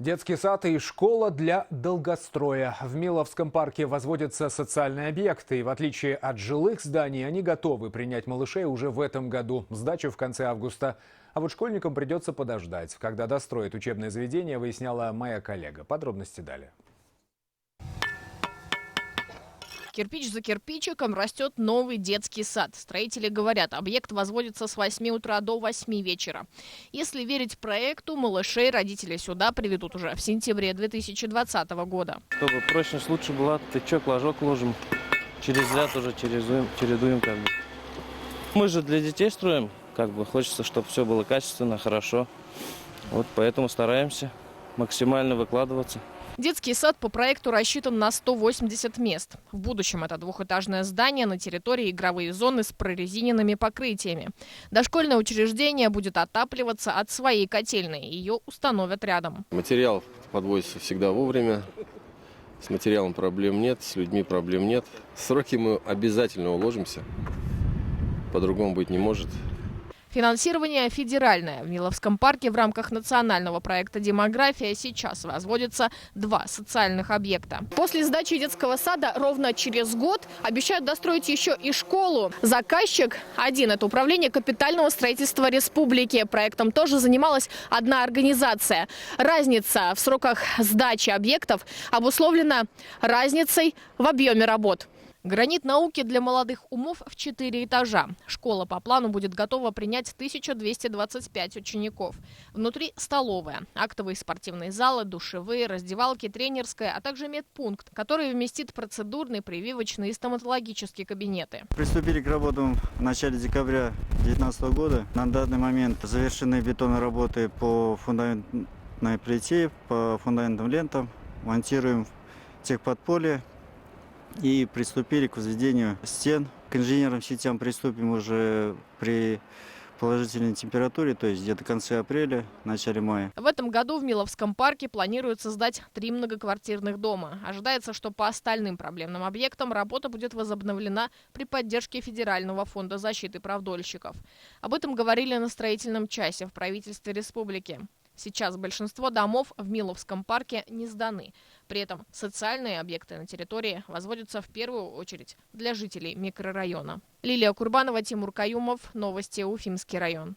Детский сад и школа для долгостроя. В Миловском парке возводятся социальные объекты. И в отличие от жилых зданий, они готовы принять малышей уже в этом году. Сдачу в конце августа. А вот школьникам придется подождать. Когда достроят учебное заведение, выясняла моя коллега. Подробности далее. Кирпич за кирпичиком растет новый детский сад. Строители говорят, объект возводится с 8 утра до 8 вечера. Если верить проекту, малышей родители сюда приведут уже в сентябре 2020 года. Чтобы прочность лучше была, тычок, ложок ложим. Через ряд уже чередуем как бы. Мы же для детей строим, хочется, чтобы все было качественно, хорошо. Вот поэтому стараемся максимально выкладываться. Детский сад по проекту рассчитан на 180 мест. В будущем это двухэтажное здание, на территории игровые зоны с прорезиненными покрытиями. Дошкольное учреждение будет отапливаться от своей котельной. Ее установят рядом. Материал подвозится всегда вовремя. С материалом проблем нет, с людьми проблем нет. Сроки мы обязательно уложимся. По-другому быть не может. Финансирование федеральное. В Миловском парке в рамках национального проекта «Демография» сейчас возводятся 2 социальных объекта. После сдачи детского сада ровно через год обещают достроить еще и школу. Заказчик один – это Управление капитального строительства республики. Проектом тоже занималась одна организация. Разница в сроках сдачи объектов обусловлена разницей в объеме работ. Гранит науки для молодых умов в 4 этажа. Школа по плану будет готова принять 1225 учеников. Внутри столовая, актовые спортивные залы, душевые, раздевалки, тренерская, а также медпункт, который вместит процедурные, прививочные и стоматологические кабинеты. Приступили к работам в начале декабря 2019 года. На данный момент завершены бетонные работы по фундаментной плите, по фундаментным лентам. Монтируем техподполье. И приступили к возведению стен. К инженерным сетям приступим уже при положительной температуре, то есть где-то в конце апреля, начале мая. В этом году в Миловском парке планируют создать 3 многоквартирных дома. Ожидается, что по остальным проблемным объектам работа будет возобновлена при поддержке Федерального фонда защиты прав дольщиков. Об этом говорили на строительном часе в правительстве республики. Сейчас большинство домов в Миловском парке не сданы. При этом социальные объекты на территории возводятся в первую очередь для жителей микрорайона. Лилия Курбанова, Тимур Каюмов. Новости. Уфимский район.